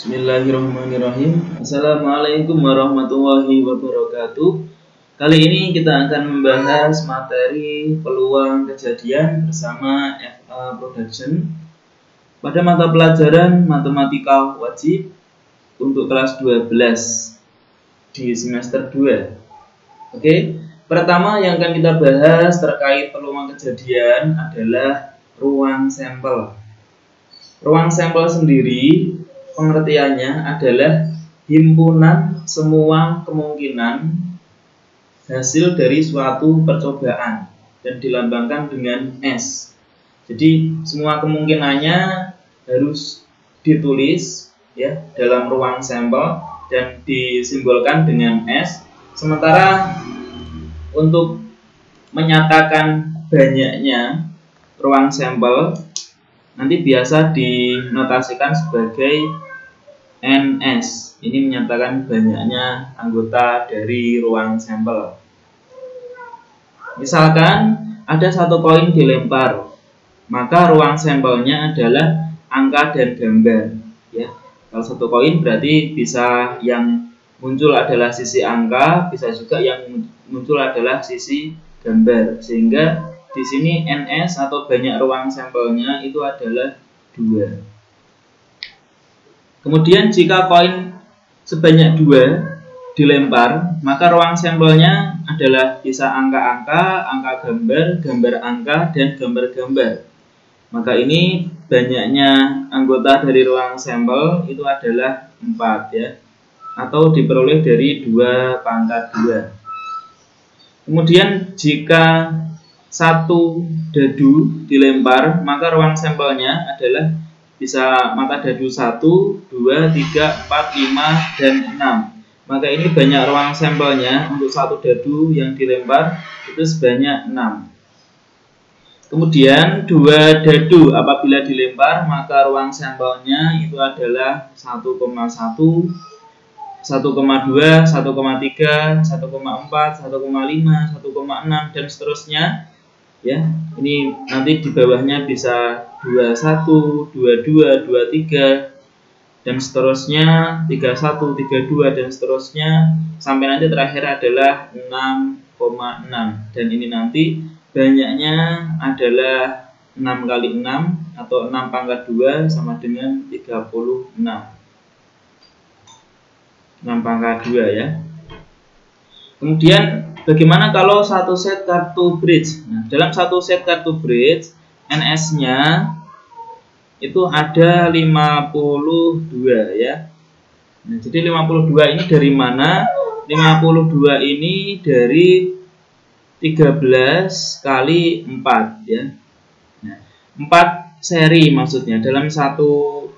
Bismillahirrahmanirrahim. Assalamualaikum warahmatullahi wabarakatuh. Kali ini kita akan membahas materi peluang kejadian bersama FA Production pada mata pelajaran Matematika Wajib untuk kelas 12 di semester 2. Oke, pertama yang akan kita bahas terkait peluang kejadian adalah ruang sampel. Ruang sampel sendiri pengertiannya adalah himpunan semua kemungkinan hasil dari suatu percobaan dan dilambangkan dengan S. Jadi semua kemungkinannya harus ditulis ya dalam ruang sampel dan disimbolkan dengan S. Sementara untuk menyatakan banyaknya ruang sampel nanti biasa dinotasikan sebagai NS. Ini menyatakan banyaknya anggota dari ruang sampel. Misalkan ada satu koin dilempar, maka ruang sampelnya adalah angka dan gambar. Ya, kalau satu koin berarti bisa yang muncul adalah sisi angka, bisa juga yang muncul adalah sisi gambar. Sehingga di sini NS atau banyak ruang sampelnya itu adalah 2. Kemudian jika koin sebanyak 2 dilempar, maka ruang sampelnya adalah bisa angka-angka, angka gambar, gambar angka, dan gambar-gambar. Maka ini banyaknya anggota dari ruang sampel itu adalah 4 ya, atau diperoleh dari 2 pangkat 2. Kemudian jika satu dadu dilempar, maka ruang sampelnya adalah bisa mata dadu 1, 2, 3, 4, 5, dan 6. Maka ini banyak ruang sampelnya untuk satu dadu yang dilempar itu sebanyak 6. Kemudian 2 dadu apabila dilempar, maka ruang sampelnya itu adalah 1,1, 1,2, 1,3, 1,4, 1,5, 1,6, dan seterusnya. Ya, ini nanti di bawahnya bisa 21, 22, 23 dan seterusnya, 31, 32 dan seterusnya sampai nanti terakhir adalah 6,6. Dan ini nanti banyaknya adalah 6 kali 6 atau 6 pangkat 2 sama dengan 36. 6 pangkat 2 ya. Kemudian bagaimana kalau satu set kartu bridge? Nah, dalam satu set kartu bridge, NS-nya itu ada 52 ya. Nah, jadi 52 ini dari mana? 52 ini dari 13 kali 4 ya. Nah, 4 seri maksudnya. Dalam satu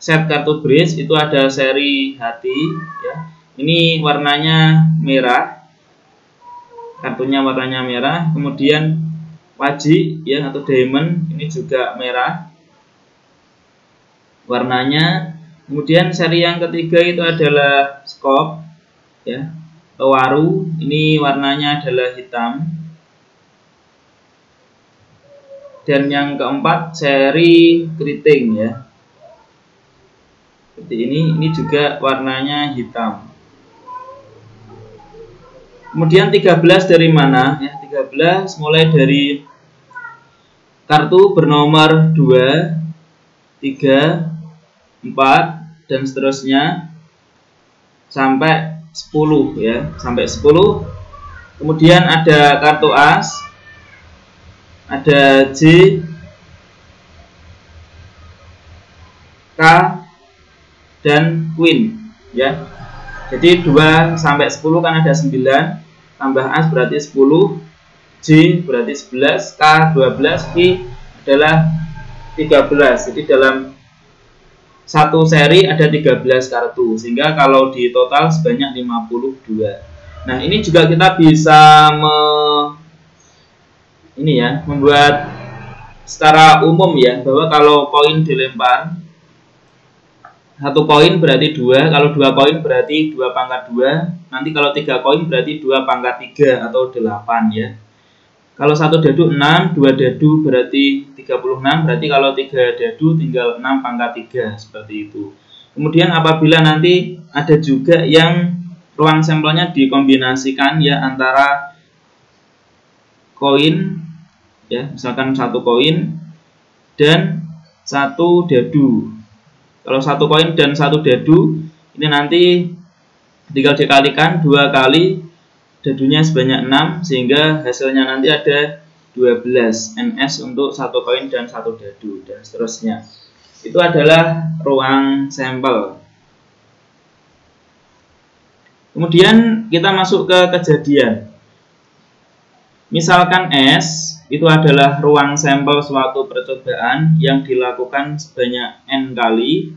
set kartu bridge itu ada seri hati ya. Ini warnanya merah. Kartunya warnanya merah, kemudian wajik ya atau diamond ini juga merah warnanya. Kemudian seri yang ketiga itu adalah skop ya, waru ini warnanya adalah hitam. Dan yang keempat seri keriting ya, seperti ini juga warnanya hitam. Kemudian 13 dari mana? Ya, 13 mulai dari kartu bernomor 2, 3, 4 dan seterusnya sampai 10 ya, sampai 10. Kemudian ada kartu as, ada J, K dan Queen ya. Jadi 2 sampai 10 kan ada 9. Tambah as berarti 10, J berarti 11, K 12, Q adalah 13. Jadi dalam satu seri ada 13 kartu, sehingga kalau di total sebanyak 52. Nah, ini juga kita bisa membuat secara umum ya, bahwa kalau koin dilempar, satu koin berarti 2, kalau 2 koin berarti 2 pangkat 2. Nanti kalau 3 koin berarti 2 pangkat 3 atau 8 ya. Kalau satu dadu 6, 2 dadu berarti 36, berarti kalau 3 dadu tinggal 6 pangkat 3 seperti itu. Kemudian apabila nanti ada juga yang ruang sampelnya dikombinasikan ya antara koin ya, misalkan satu koin dan satu dadu. Kalau satu koin dan satu dadu ini nanti tinggal dikalikan 2 kali dadunya sebanyak 6 sehingga hasilnya nanti ada 12 NS untuk satu koin dan satu dadu dan seterusnya. Itu adalah ruang sampel. Kemudian kita masuk ke kejadian. Misalkan S itu adalah ruang sampel suatu percobaan yang dilakukan sebanyak N kali,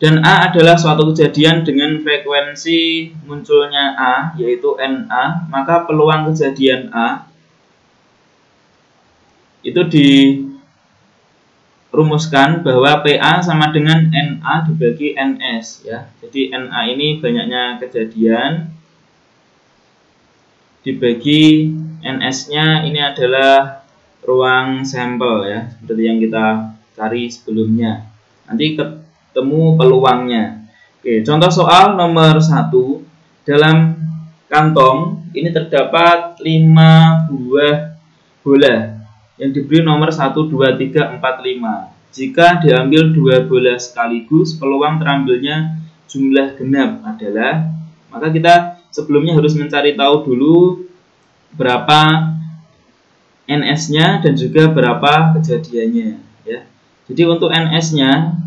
dan A adalah suatu kejadian dengan frekuensi munculnya A yaitu NA, maka peluang kejadian A itu dirumuskan bahwa PA sama dengan NA dibagi NS ya. Jadi NA ini banyaknya kejadian dibagi NS-nya ini adalah ruang sampel ya, seperti yang kita cari sebelumnya. Nanti ketemu peluangnya. Oke, contoh soal nomor 1. Dalam kantong ini terdapat 5 buah bola yang diberi nomor 1, 2, 3, 4, 5. Jika diambil 2 bola sekaligus, peluang terambilnya jumlah genap adalah, maka kita sebelumnya harus mencari tahu dulu berapa NS-nya dan juga berapa kejadiannya ya. Jadi untuk NS-nya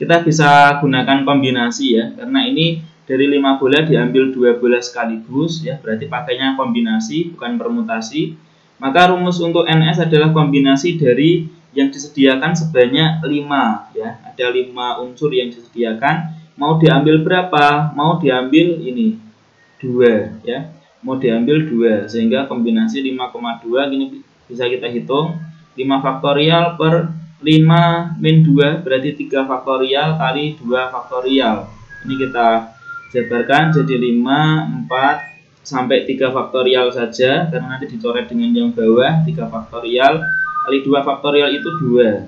kita bisa gunakan kombinasi ya, karena ini dari 5 bola diambil 2 bola sekaligus ya, berarti pakainya kombinasi bukan permutasi. Maka rumus untuk NS adalah kombinasi dari yang disediakan sebanyak 5 ya. Ada 5 unsur yang disediakan, mau diambil berapa? Mau diambil ini 2 ya. Mau diambil 2 sehingga kombinasi 5,2 ini bisa kita hitung 5 faktorial per 5 min 2 berarti 3 faktorial kali 2 faktorial. Ini kita jabarkan jadi 5, 4 sampai 3 faktorial saja, karena nanti dicoret dengan yang bawah 3 faktorial kali 2 faktorial itu 2.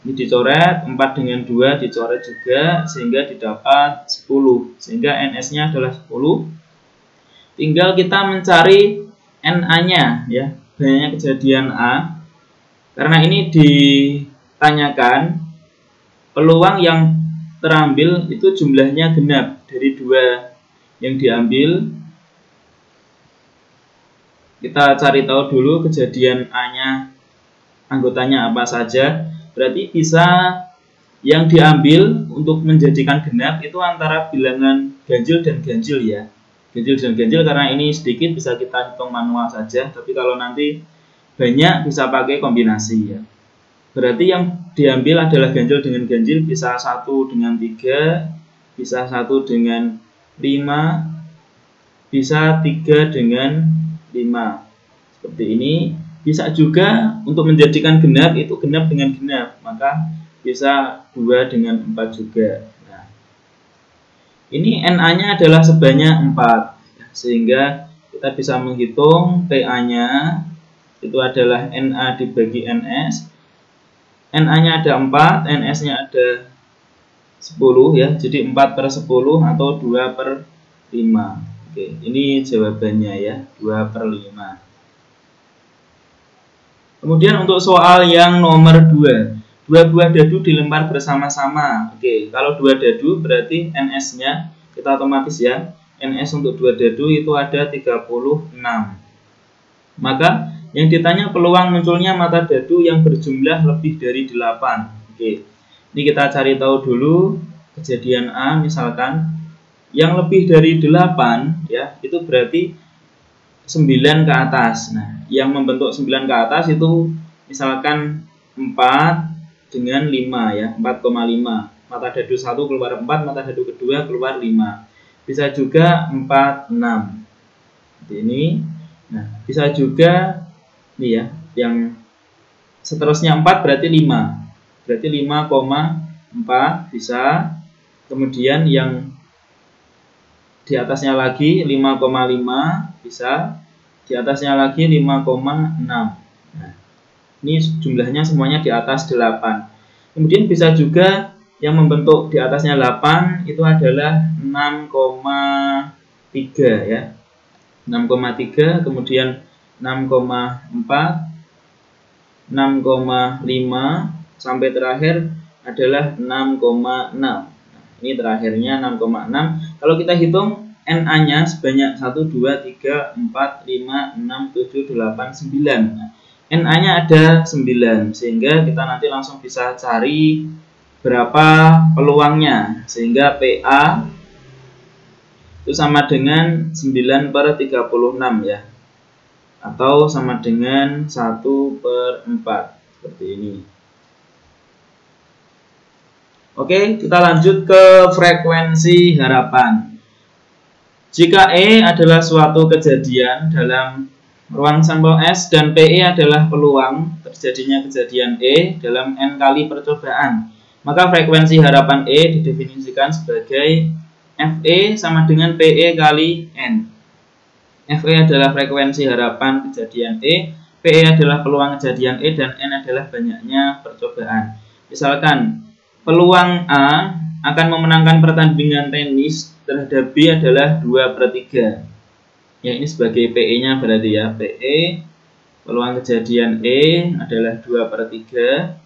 Ini dicoret, 4 dengan 2 dicoret juga sehingga didapat 10. Sehingga NS-nya adalah 10. Tinggal kita mencari NA-nya ya, banyaknya kejadian A. Karena ini ditanyakan peluang yang terambil itu jumlahnya genap dari 2 yang diambil. Kita cari tahu dulu kejadian A-nya, anggotanya apa saja. Berarti bisa yang diambil untuk menjadikan genap itu antara bilangan ganjil dan ganjil ya. Ganjil dan ganjil karena ini sedikit bisa kita hitung manual saja. Tapi kalau nanti banyak bisa pakai kombinasi ya. Berarti yang diambil adalah ganjil dengan ganjil, bisa 1 dengan 3, bisa 1 dengan 5, bisa 3 dengan 5. Seperti ini. Bisa juga untuk menjadikan genap itu genap dengan genap, maka bisa 2 dengan 4 juga. Nah, ini NA-nya adalah sebanyak 4 sehingga kita bisa menghitung PA-nya itu adalah NA dibagi NS. NA-nya ada 4, NS-nya ada 10 ya, jadi 4 per 10 atau 2 per 5. Oke, ini jawabannya ya, 2 per 5. Kemudian untuk soal yang nomor 2, 2 buah dadu dilempar bersama-sama. Oke, kalau 2 dadu berarti NS-nya kita otomatis ya, NS untuk 2 dadu itu ada 36. Maka yang ditanya peluang munculnya mata dadu yang berjumlah lebih dari 8. Oke, ini kita cari tahu dulu kejadian A misalkan. Yang lebih dari 8 ya, itu berarti 9 ke atas. Nah, yang membentuk 9 ke atas itu misalkan 4 dengan 5 ya, 4,5. Mata dadu 1 keluar 4, mata dadu kedua keluar 5. Bisa juga 4, 6. Seperti ini. Nah, bisa juga ini ya, yang seterusnya 4 berarti 5. Berarti 5,4 bisa. Kemudian yang di atasnya lagi 5,5 bisa, di atasnya lagi 5,6. Nah, ini jumlahnya semuanya di atas 8. Kemudian bisa juga yang membentuk di atasnya 8 itu adalah 6,3 ya. 6,3, kemudian 6,4, 6,5 sampai terakhir adalah 6,6. Ini terakhirnya 6,6. Kalau kita hitung NA-nya sebanyak 1, 2, 3, 4, 5, 6, 7, 8, 9. NA-nya ada 9, sehingga kita nanti langsung bisa cari berapa peluangnya. Sehingga PA itu sama dengan 9/36 ya. Atau sama dengan 1/4. Seperti ini. Oke, kita lanjut ke frekuensi harapan. Jika E adalah suatu kejadian dalam ruang sampel S dan PE adalah peluang terjadinya kejadian E dalam N kali percobaan, maka frekuensi harapan E didefinisikan sebagai FE sama dengan PE kali N. FE adalah frekuensi harapan kejadian E, PE adalah peluang kejadian E, dan N adalah banyaknya percobaan. Misalkan peluang A akan memenangkan pertandingan tenis terhadap B adalah 2/3. Ya, ini sebagai PE-nya berarti ya. PE peluang kejadian E adalah 2/3.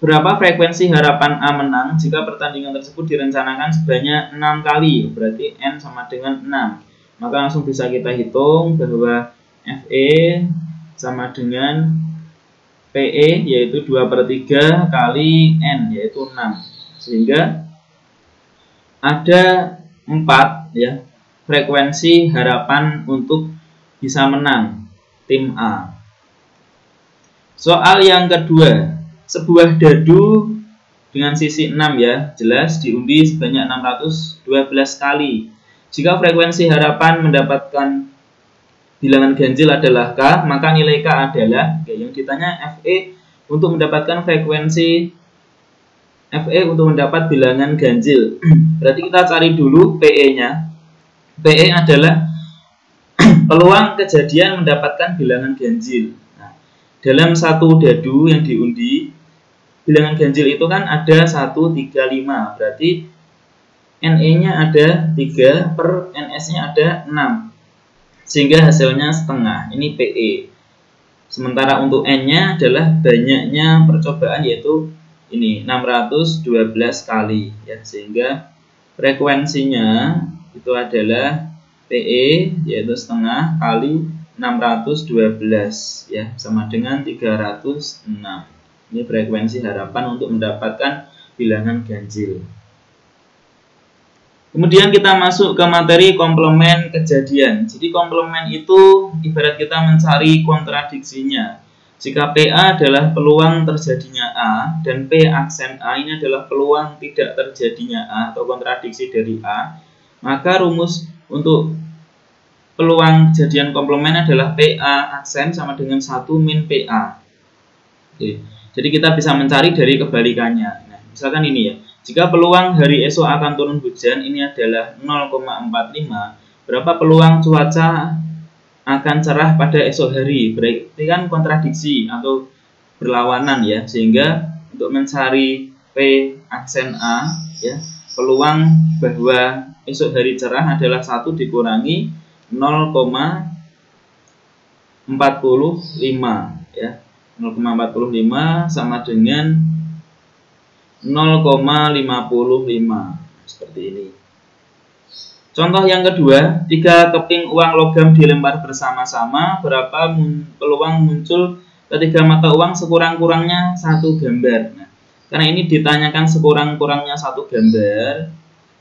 Berapa frekuensi harapan A menang jika pertandingan tersebut direncanakan sebanyak 6 kali? Berarti N sama dengan 6. Maka langsung bisa kita hitung bahwa FE sama dengan PE, yaitu 2/3 kali N, yaitu 6. Sehingga ada 4 ya frekuensi harapan untuk bisa menang tim A. Soal yang kedua, sebuah dadu dengan sisi 6 ya, jelas diundi sebanyak 612 kali. Jika frekuensi harapan mendapatkan bilangan ganjil adalah K, maka nilai K adalah, yang ditanya FE untuk mendapatkan frekuensi FE untuk mendapat bilangan ganjil. Berarti kita cari dulu PE-nya. PE adalah peluang kejadian mendapatkan bilangan ganjil. Nah, dalam satu dadu yang diundi, bilangan ganjil itu kan ada 1, 3, 5. Berarti NE-nya ada 3 per NS-nya ada 6. Sehingga hasilnya setengah. Ini PE. Sementara untuk N-nya adalah banyaknya percobaan, yaitu ini 612 kali ya. Sehingga frekuensinya itu adalah PE, yaitu setengah kali 612 ya, sama dengan 306. Ini frekuensi harapan untuk mendapatkan bilangan ganjil. Kemudian kita masuk ke materi komplement kejadian. Jadi komplement itu ibarat kita mencari kontradiksinya. Jika PA adalah peluang terjadinya A dan P aksen A ini adalah peluang tidak terjadinya A atau kontradiksi dari A, maka rumus untuk peluang kejadian komplement adalah PA aksen sama dengan 1 min PA. Oke. Jadi kita bisa mencari dari kebalikannya. Nah, misalkan ini ya. Jika peluang hari esok akan turun hujan ini adalah 0,45, berapa peluang cuaca akan cerah pada esok hari? Berarti kan kontradiksi atau berlawanan ya, sehingga untuk mencari P aksen A ya, peluang bahwa esok hari cerah adalah 1 dikurangi 0,45 ya. 0,45 sama dengan 0,55 seperti ini. Contoh yang kedua, 3 keping uang logam dilempar bersama-sama, berapa peluang muncul ketiga mata uang sekurang-kurangnya 1 gambar. Nah, karena ini ditanyakan sekurang-kurangnya 1 gambar,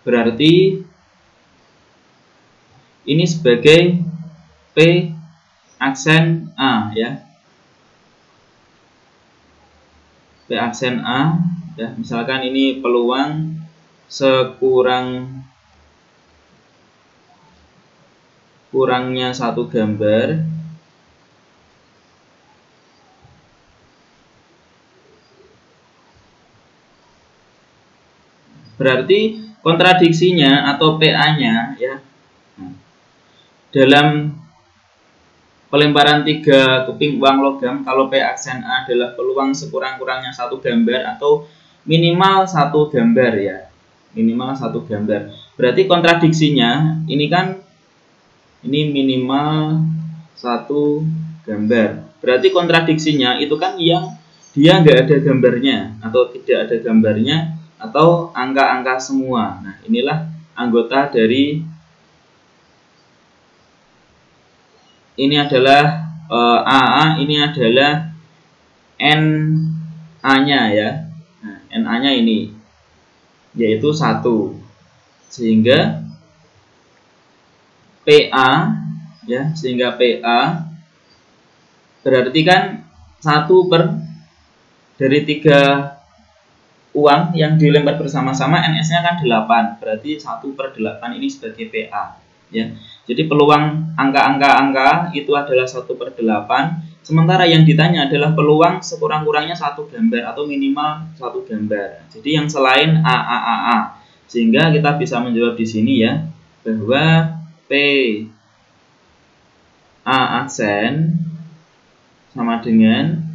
berarti ini sebagai P aksen A ya. P aksen A ya, misalkan ini peluang sekurang-kurangnya 1 gambar, berarti kontradiksinya atau PA-nya ya, dalam pelemparan 3 keping uang logam, kalau P aksen A adalah peluang sekurang-kurangnya 1 gambar atau minimal satu gambar ya. Minimal satu gambar. Berarti kontradiksinya ini kan ini minimal satu gambar. Berarti kontradiksinya itu kan yang dia nggak ada gambarnya atau tidak ada gambarnya atau angka-angka semua. Nah, inilah anggota dari ini adalah AA, ini adalah NA-nya ya. Nah, NA-nya ini yaitu 1. Sehingga PA ya, sehingga PA berarti kan 1 per dari 3 uang yang dilempar bersama-sama, NS-nya kan 8. Berarti 1 per 8 ini sebagai PA ya. Jadi peluang angka-angka itu adalah 1 per 8. Sementara yang ditanya adalah peluang sekurang-kurangnya 1 gambar atau minimal 1 gambar. Jadi yang selain AAAA. Sehingga kita bisa menjawab di sini ya, bahwa PA aksen sama dengan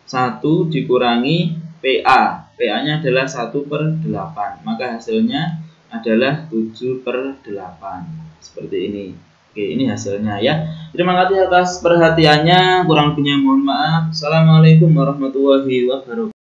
1 dikurangi PA. PA-nya adalah 1 per 8. Maka hasilnya adalah 7 per 8. Seperti ini. Oke, ini hasilnya ya. Terima kasih atas perhatiannya. Kurang lebihnya mohon maaf. Assalamualaikum warahmatullahi wabarakatuh.